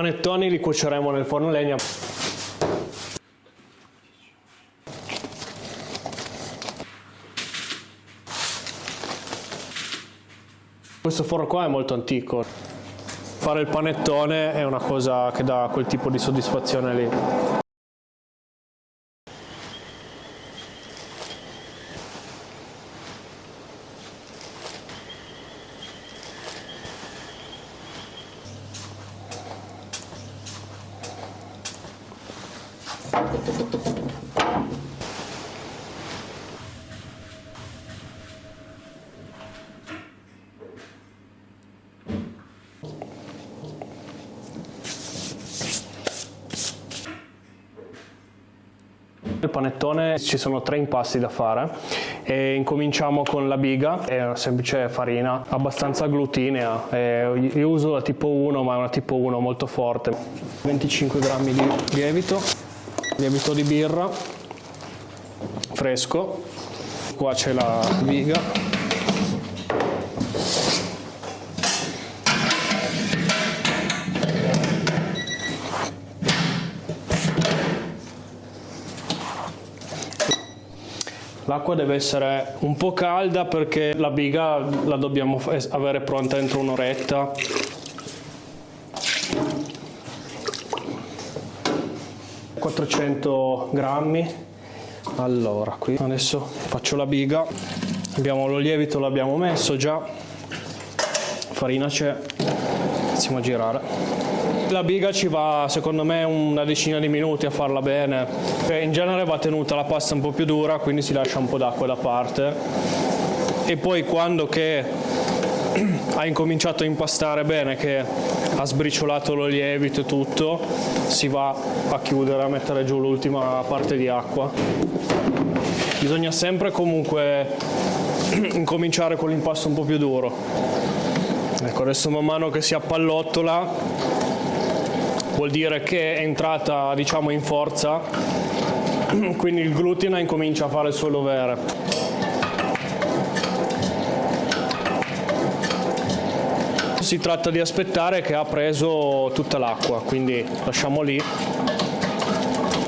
panettoni li cuoceremo nel forno a legna. Questo forno qua è molto antico. Fare il panettone è una cosa che dà quel tipo di soddisfazione lì. Il panettone ci sono 3 impasti da fare e incominciamo con la biga, è una semplice farina abbastanza glutinea, io uso la tipo 1 ma è una tipo 1 molto forte. 25 grammi di lievito di birra fresco, qua c'è la biga. L'acqua deve essere un po' calda perché la biga la dobbiamo avere pronta entro un'oretta. ...400 grammi. Allora, qui adesso faccio la biga. Abbiamo lo lievito, l'abbiamo messo già. Farina c'è. Iniziamo a girare. La biga ci va secondo me una decina di minuti a farla bene. In genere va tenuta la pasta un po' più dura, quindi si lascia un po' d'acqua da parte e poi quando che ha incominciato a impastare bene, che ha sbriciolato lo lievito e tutto, si va a chiudere, a mettere giù l'ultima parte di acqua. Bisogna sempre comunque incominciare con l'impasto un po' più duro. Ecco, adesso man mano che si appallottola vuol dire che è entrata, diciamo, in forza, quindi il glutine incomincia a fare il suo dovere. Si tratta di aspettare che ha preso tutta l'acqua, quindi lasciamo lì.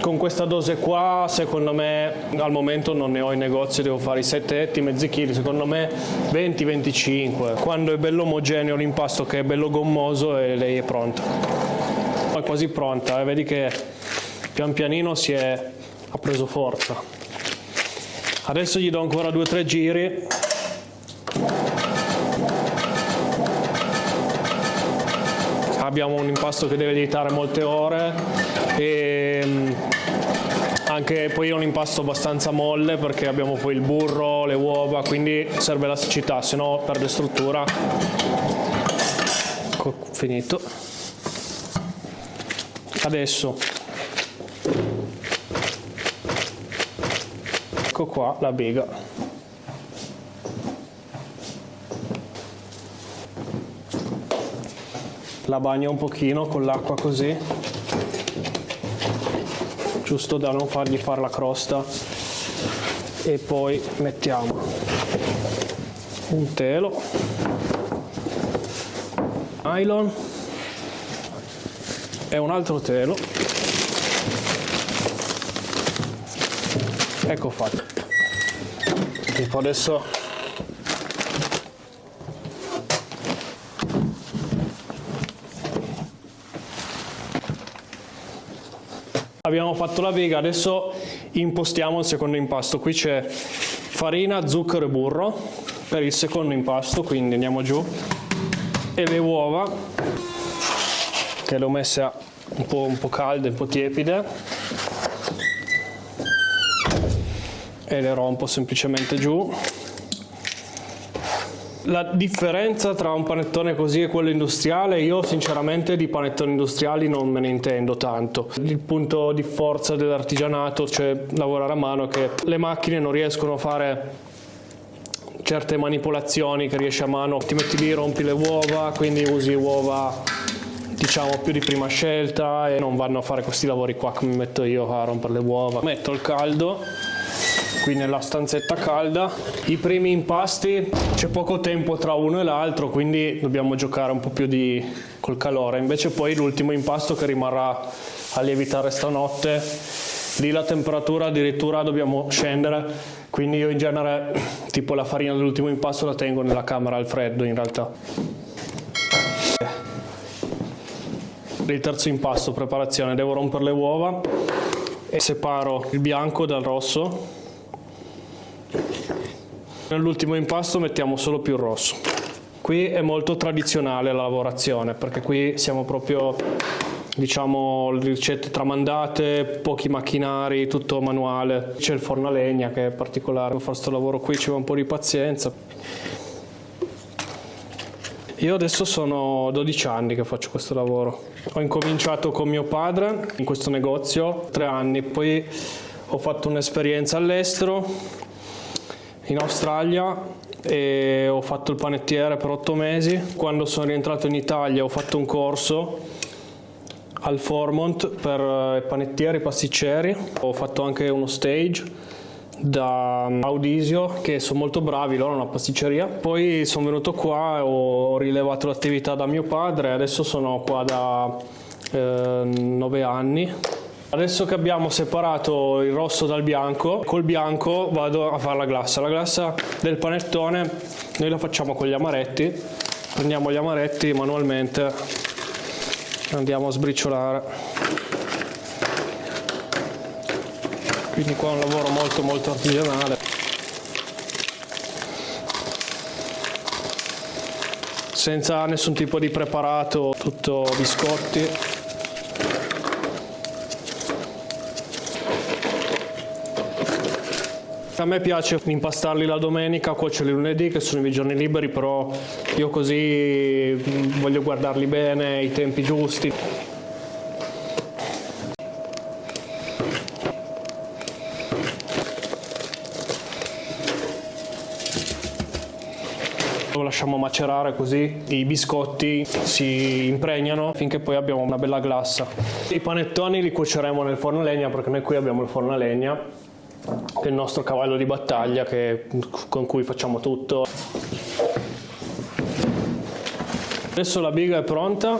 Con questa dose qua, secondo me, al momento non ne ho in negozio, devo fare i 7 etti, mezzi chili, secondo me 20-25. Quando è bello omogeneo l'impasto, che è bello gommoso, e lei è pronta. È quasi pronta, vedi che pian pianino ha preso forza. Adesso gli do ancora 2-3 giri. Abbiamo un impasto che deve lievitare molte ore e anche poi è un impasto abbastanza molle perché abbiamo poi il burro, le uova, quindi serve la siccità, se no perde struttura. Ecco, finito. Adesso ecco qua la biga. La bagno un pochino con l'acqua così, giusto da non fargli fare la crosta, e poi mettiamo un telo nylon e un altro telo. Ecco fatto. Tipo adesso abbiamo fatto la biga, adesso impostiamo il secondo impasto. Qui c'è farina, zucchero e burro per il secondo impasto, quindi andiamo giù, e le uova che le ho messe un po' calde, un po' tiepide, e le rompo semplicemente giù. La differenza tra un panettone così e quello industriale, io sinceramente di panettoni industriali non me ne intendo tanto. Il punto di forza dell'artigianato, cioè lavorare a mano, è che le macchine non riescono a fare certe manipolazioni che riesci a mano. Ti metti lì, rompi le uova, quindi usi uova, diciamo, più di prima scelta, e non vanno a fare questi lavori qua come metto io a rompere le uova. Metto il caldo qui nella stanzetta calda. I primi impasti c'è poco tempo tra uno e l'altro, quindi dobbiamo giocare un po' più di col calore. Invece poi l'ultimo impasto che rimarrà a lievitare stanotte, lì la temperatura addirittura dobbiamo scendere, quindi io in genere tipo la farina dell'ultimo impasto la tengo nella camera al freddo in realtà. Il terzo impasto, preparazione, devo rompere le uova e separo il bianco dal rosso. Nell'ultimo impasto mettiamo solo più rosso. Qui è molto tradizionale la lavorazione, perché qui siamo proprio, diciamo, le ricette tramandate, pochi macchinari, tutto manuale. C'è il forno a legna che è particolare, per fare questo lavoro qui ci vuole un po' di pazienza. Io adesso sono 12 anni che faccio questo lavoro. Ho incominciato con mio padre in questo negozio, 3 anni, poi ho fatto un'esperienza all'estero, in Australia, e ho fatto il panettiere per 8 mesi. Quando sono rientrato in Italia ho fatto un corso al Formont per i panettieri, i pasticceri. Ho fatto anche uno stage da Audisio, che sono molto bravi, loro hanno una pasticceria. Poi sono venuto qua, ho rilevato l'attività da mio padre, adesso sono qua da 9 anni. Adesso che abbiamo separato il rosso dal bianco, col bianco vado a fare la glassa. La glassa del panettone noi la facciamo con gli amaretti, prendiamo gli amaretti manualmente, andiamo a sbriciolare. Quindi qua è un lavoro molto artigianale. Senza nessun tipo di preparato, tutto biscotti. A me piace impastarli la domenica, cuocerli lunedì, che sono i miei giorni liberi, però io così voglio guardarli bene, i tempi giusti. Lo lasciamo macerare così i biscotti si impregnano finché poi abbiamo una bella glassa. I panettoni li cuoceremo nel forno a legna, perché noi qui abbiamo il forno a legna, che è il nostro cavallo di battaglia con cui facciamo tutto. Adesso la biga è pronta,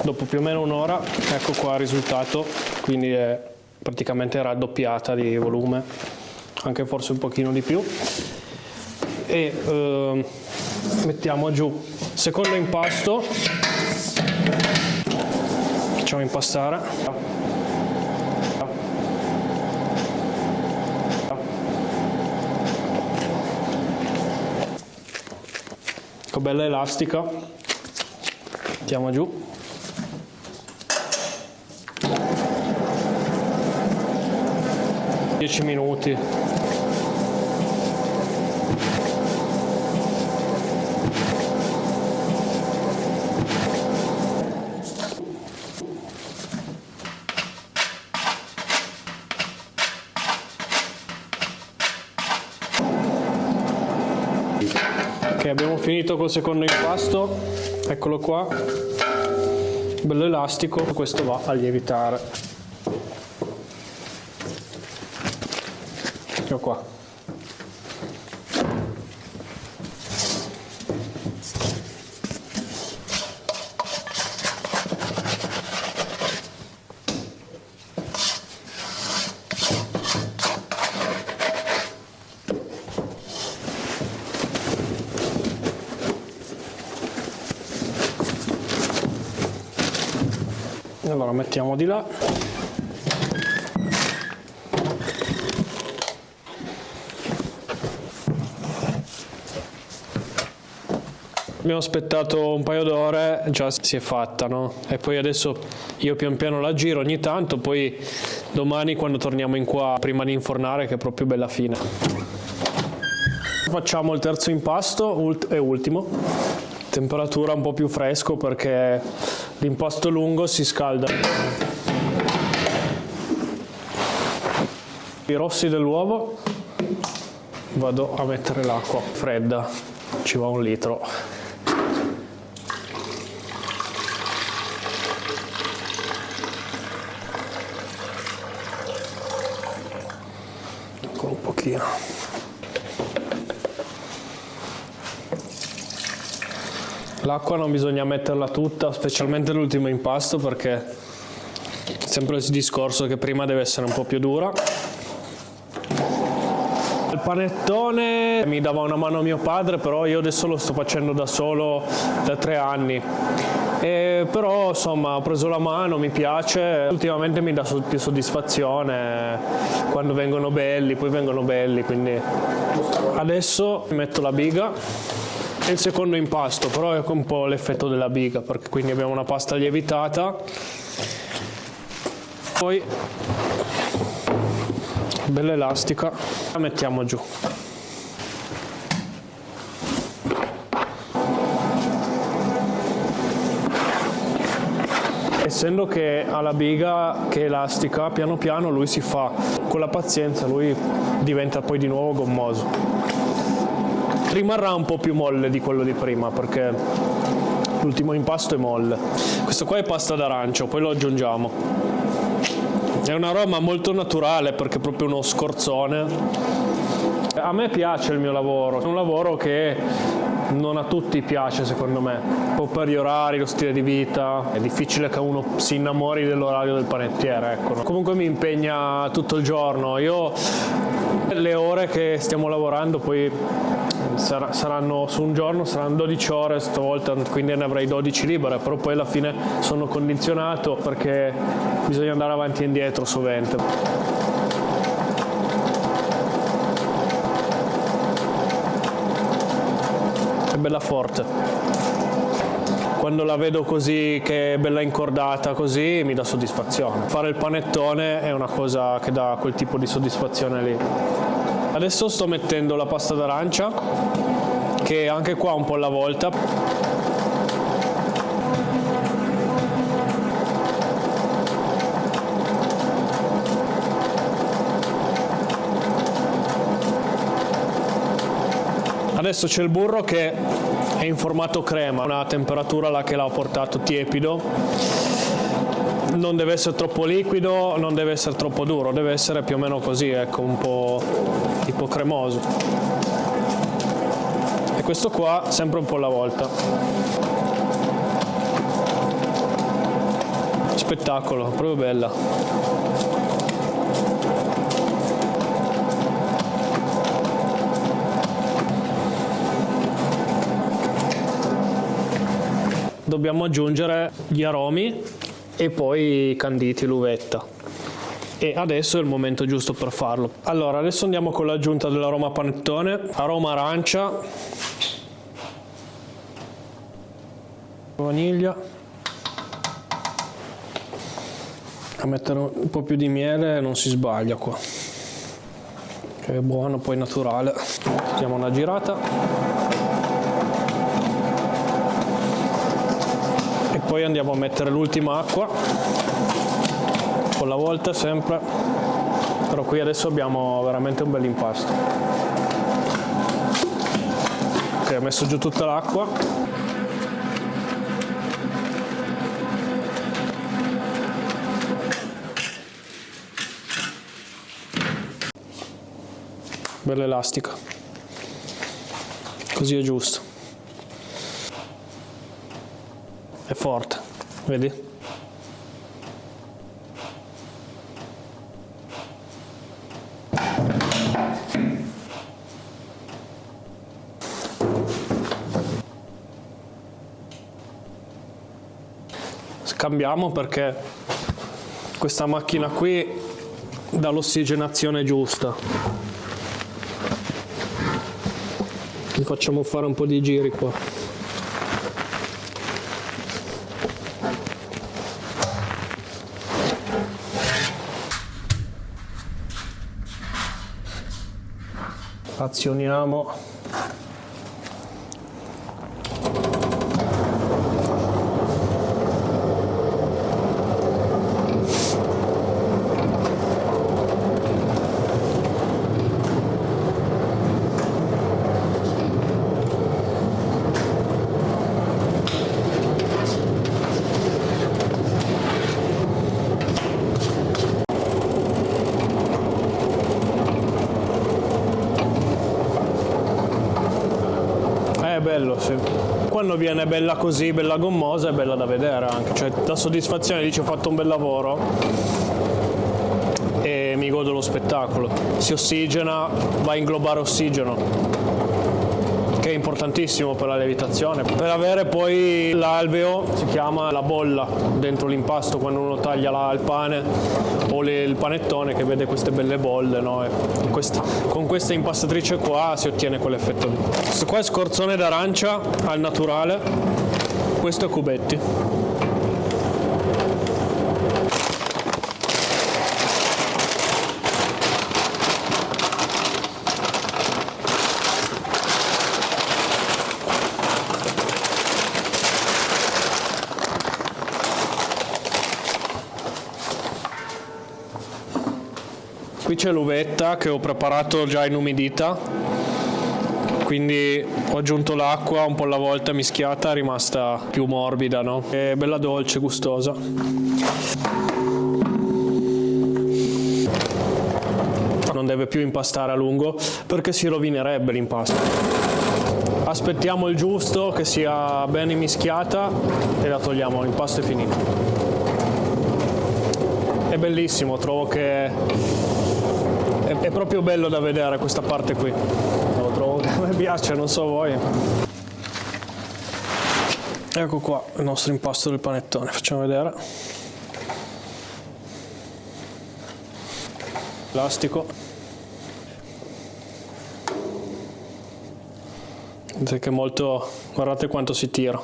dopo più o meno un'ora, ecco qua il risultato, quindi è praticamente raddoppiata di volume, anche forse un pochino di più. E mettiamo giù secondo impasto, facciamo impastare. Ecco, bella elastica, mettiamo giù. Dieci minuti. Ok, abbiamo finito col secondo impasto, eccolo qua, bello elastico, questo va a lievitare. Ecco qua. Allora mettiamo di là. Abbiamo aspettato un paio d'ore, già si è fatta, no? E poi adesso io pian piano la giro ogni tanto, poi domani quando torniamo in qua, prima di infornare, che è proprio bella fine. Facciamo il terzo impasto e ultimo. Temperatura un po' più fresco perché l'impasto lungo si scalda. I rossi dell'uovo, vado a mettere l'acqua fredda, ci va 1 litro. Ancora un pochino. L'acqua non bisogna metterla tutta, specialmente l'ultimo impasto, perché è sempre il discorso che prima deve essere un po' più dura. Il panettone mi dava una mano mio padre, però io adesso lo sto facendo da solo da 3 anni. Però insomma ho preso la mano, mi piace, ultimamente mi dà più soddisfazione quando vengono belli, poi vengono belli, quindi adesso metto la biga e il secondo impasto, però è un po' l'effetto della biga, perché quindi abbiamo una pasta lievitata, poi bella elastica, la mettiamo giù. Essendo che ha la biga che è elastica, piano piano lui si fa, con la pazienza lui diventa poi di nuovo gommoso. Rimarrà un po' più molle di quello di prima, perché l'ultimo impasto è molle. Questo qua è pasta d'arancio, poi lo aggiungiamo. È un aroma molto naturale perché è proprio uno scorzone. A me piace il mio lavoro, è un lavoro che non a tutti piace secondo me, un po' per gli orari, lo stile di vita, è difficile che uno si innamori dell'orario del panettiere, ecco. Comunque mi impegna tutto il giorno, io le ore che stiamo lavorando poi saranno su un giorno, saranno 12 ore stavolta, quindi ne avrei 12 libere, però poi alla fine sono condizionato perché bisogna andare avanti e indietro sovente. È bella forte, quando la vedo così che è bella incordata così mi dà soddisfazione. Fare il panettone è una cosa che dà quel tipo di soddisfazione lì. Adesso sto mettendo la pasta d'arancia, che anche qua un po' alla volta. Adesso c'è il burro che è in formato crema, una temperatura là che l'ho portato tiepido, non deve essere troppo liquido, non deve essere troppo duro, deve essere più o meno così, ecco, un po' tipo cremoso. E questo qua sempre un po' alla volta. Spettacolo, proprio bella. Dobbiamo aggiungere gli aromi e poi i canditi, l'uvetta. E adesso è il momento giusto per farlo. Allora, adesso andiamo con l'aggiunta dell'aroma panettone, aroma arancia, vaniglia. A mettere un po' più di miele non si sbaglia qua. Che è buono, poi naturale. Diamo una girata. E poi andiamo a mettere l'ultima acqua con la volta sempre, però qui adesso abbiamo veramente un bel impasto. Ok, ho messo giù tutta l'acqua. Bella elastica, così è giusto. È forte, vedi? Scambiamo perché questa macchina qui dà l'ossigenazione giusta. Gli facciamo fare un po' di giri qua. Azioniamo. È bello, sì. quando viene bella così, bella gommosa, è bella da vedere anche, cioè dà soddisfazione, dici ho fatto un bel lavoro e mi godo lo spettacolo. Si ossigena, va a inglobare ossigeno, che è importantissimo per la lievitazione, per avere poi l'alveo, si chiama la bolla dentro l'impasto quando uno taglia il pane o il panettone, che vede queste belle bolle, no? E con questa impastatrice qua si ottiene quell'effetto lì. Questo qua è scorzone d'arancia al naturale, questo è cubetti. Qui c'è l'uvetta che ho preparato già inumidita, quindi ho aggiunto l'acqua un po' alla volta mischiata, è rimasta più morbida, no? È bella dolce, gustosa. Non deve più impastare a lungo perché si rovinerebbe l'impasto. Aspettiamo il giusto, che sia bene mischiata e la togliamo, l'impasto è finito. È bellissimo, trovo che è proprio bello da vedere questa parte qui. Lo trovo che mi piace, non so voi. Ecco qua il nostro impasto del panettone, facciamo vedere. Elastico. Vedete che molto, guardate quanto si tira.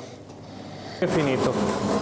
È finito.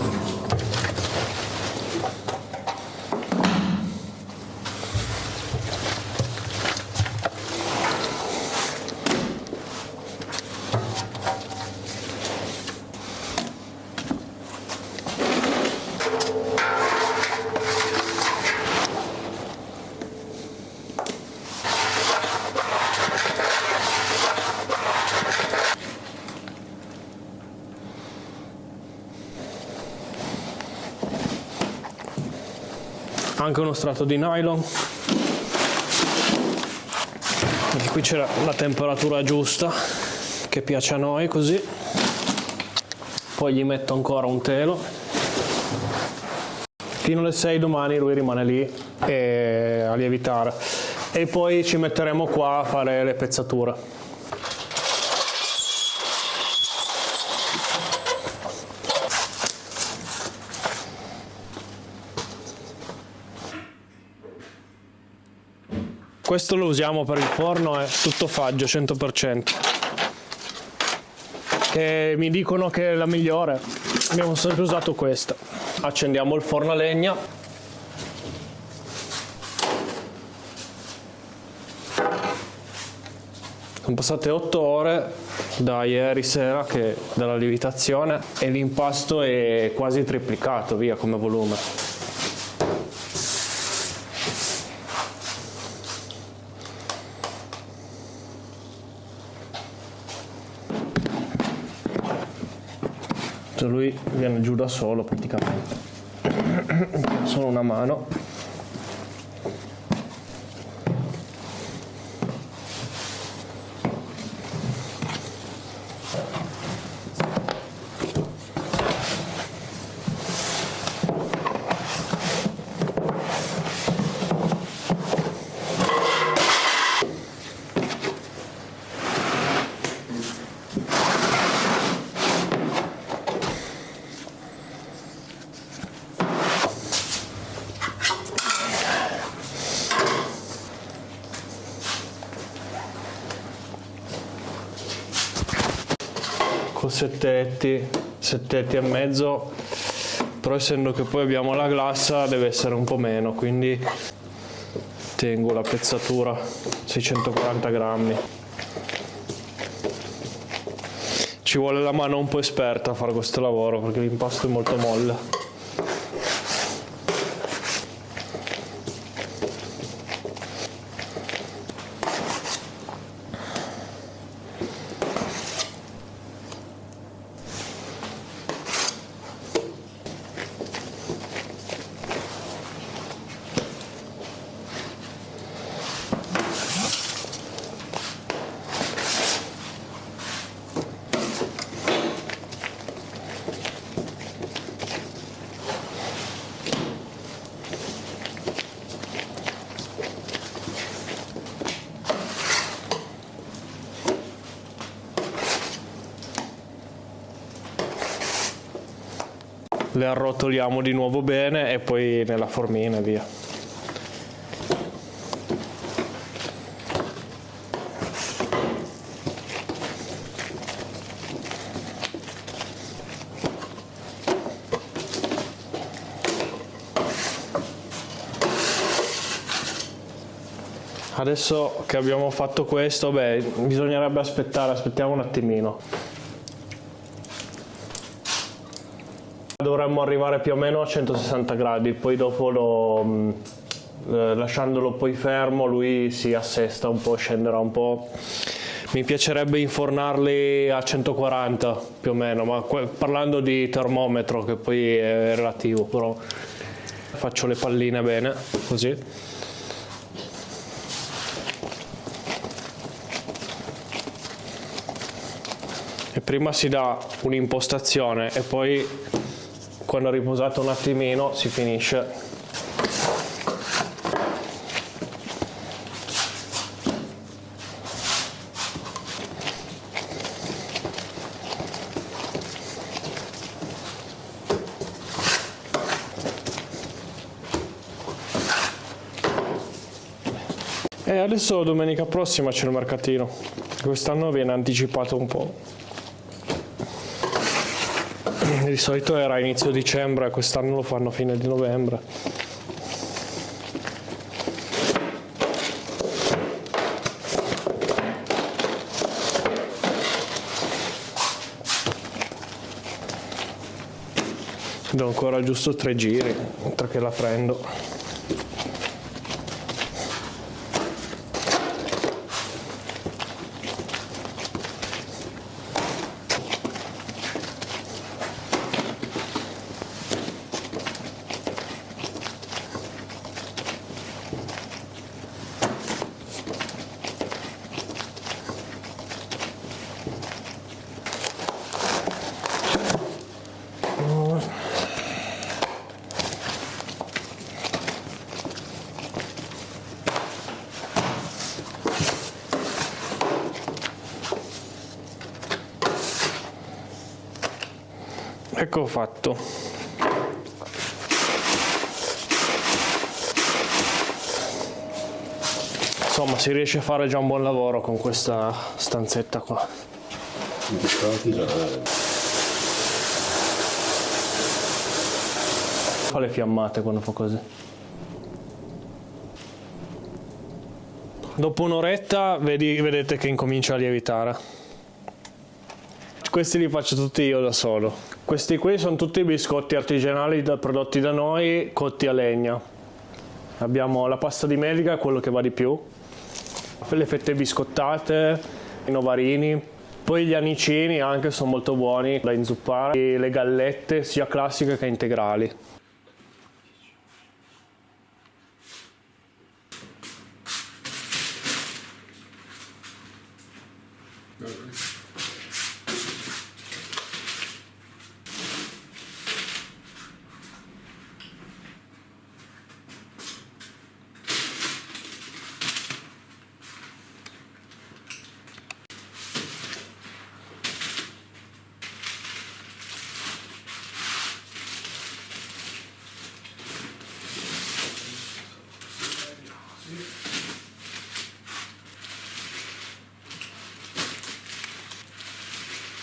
Anche uno strato di nylon, perché qui c'è la temperatura giusta che piace a noi, così. Poi gli metto ancora un telo. Fino alle 6 domani lui rimane lì a lievitare e poi ci metteremo qua a fare le pezzature. Questo lo usiamo per il forno, è tutto faggio 100%, che mi dicono che è la migliore, abbiamo sempre usato questa. Accendiamo il forno a legna. Sono passate 8 ore da ieri sera dalla lievitazione e l'impasto è quasi triplicato via come volume. Lui viene giù da solo praticamente, solo una mano. Con 7 etti e mezzo, però essendo che poi abbiamo la glassa deve essere un po' meno, quindi tengo la pezzatura 640 grammi. Ci vuole la mano un po' esperta a fare questo lavoro perché l'impasto è molto molle. le arrotoliamo di nuovo bene e poi nella formina e via. Adesso che abbiamo fatto questo, bisognerebbe aspettiamo un attimino. Dovremmo arrivare più o meno a 160 gradi, poi dopo lasciandolo poi fermo lui si assesta un po', scenderà un po'. Mi piacerebbe infornarli a 140 più o meno, ma parlando di termometro che poi è relativo, però faccio le palline bene, così. E prima si dà un'impostazione e poi quando ha riposato un attimino si finisce. E adesso domenica prossima c'è il mercatino, quest'anno viene anticipato un po'. Di solito era inizio dicembre, quest'anno lo fanno a fine di novembre. Do ancora giusto 3 giri, mentre che la prendo. Ecco fatto. Insomma, si riesce a fare già un buon lavoro con questa stanzetta qua. Fa le fiammate quando fa così. Dopo un'oretta vedete che incomincia a lievitare. Questi li faccio tutti io da solo. Questi qui sono tutti biscotti artigianali prodotti da noi, cotti a legna. Abbiamo la pasta di melica, quello che va di più, le fette biscottate, i novarini, poi gli anicini anche sono molto buoni da inzuppare, e le gallette sia classiche che integrali.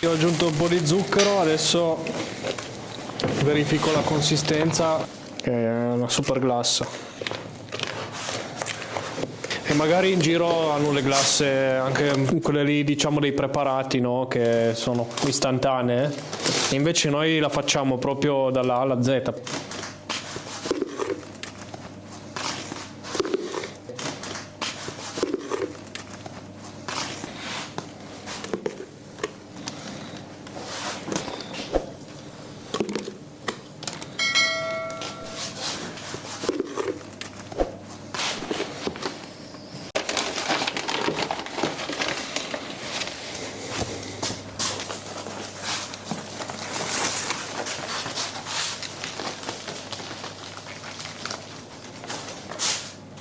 Io ho aggiunto un po' di zucchero, adesso verifico la consistenza, è una super glassa. E magari in giro hanno le glasse, anche quelle lì diciamo dei preparati, no? Che sono istantanee, e invece noi la facciamo proprio dalla A alla Z.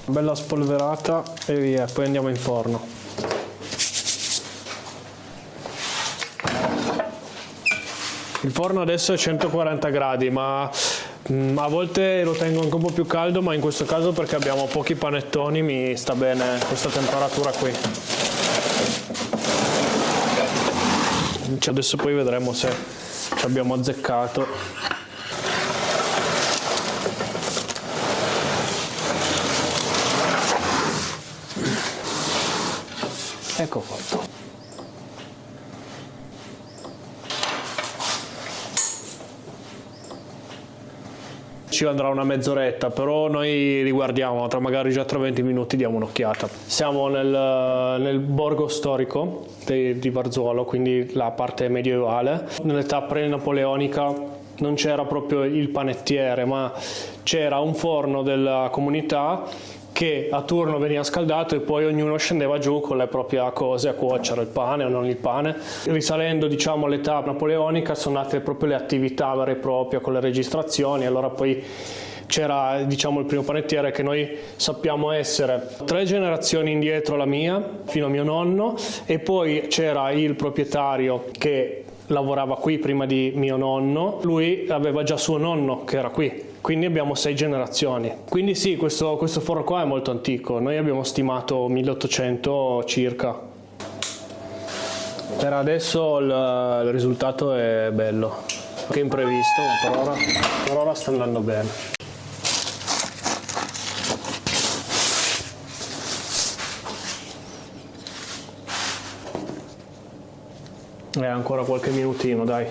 Bella spolverata e via, poi andiamo in forno. Il forno adesso è 140 gradi, ma a volte lo tengo anche un po' più caldo, ma in questo caso perché abbiamo pochi panettoni mi sta bene questa temperatura qui. Adesso poi vedremo se ci abbiamo azzeccato. Ecco fatto. Ci andrà una mezz'oretta, però noi riguardiamo, magari già tra 20 minuti diamo un'occhiata. Siamo nel borgo storico di Varzuolo, quindi la parte medievale. Nell'età pre-napoleonica non c'era proprio il panettiere, ma c'era un forno della comunità che a turno veniva scaldato e poi ognuno scendeva giù con le proprie cose a cuocere, il pane o non il pane. Risalendo, diciamo, all'età napoleonica sono nate proprio le attività vere e proprie con le registrazioni, allora poi c'era, diciamo, il primo panettiere che noi sappiamo essere 3 generazioni indietro la mia, fino a mio nonno, e poi c'era il proprietario che lavorava qui prima di mio nonno, lui aveva già suo nonno che era qui. Quindi abbiamo 6 generazioni. Quindi sì, questo forno qua è molto antico. Noi abbiamo stimato 1800 circa. Per adesso il risultato è bello. Che imprevisto, ma per ora sta andando bene. Ancora qualche minutino, dai.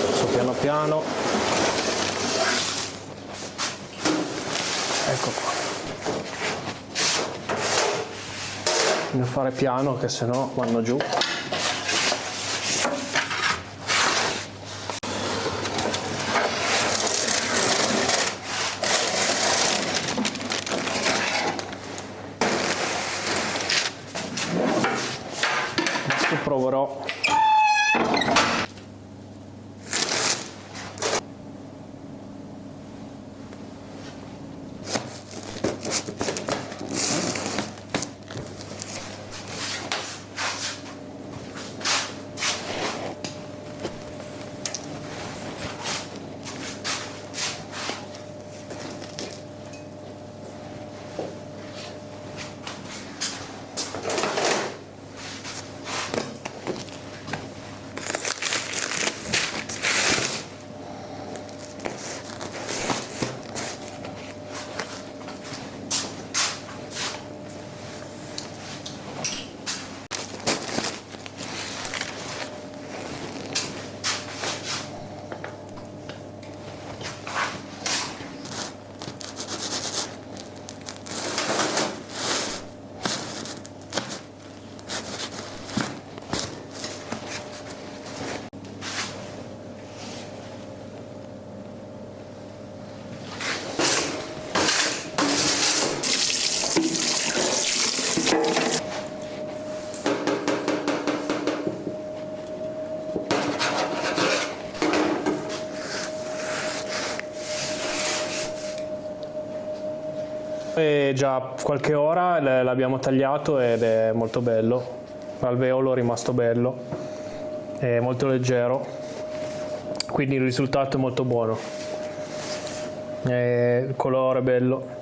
Adesso piano piano. Ecco qua. Bisogna fare piano che sennò vanno giù. Adesso proverò . È già qualche ora l'abbiamo tagliato ed è molto bello, l'alveolo è rimasto bello, è molto leggero, quindi il risultato è molto buono, il colore è bello.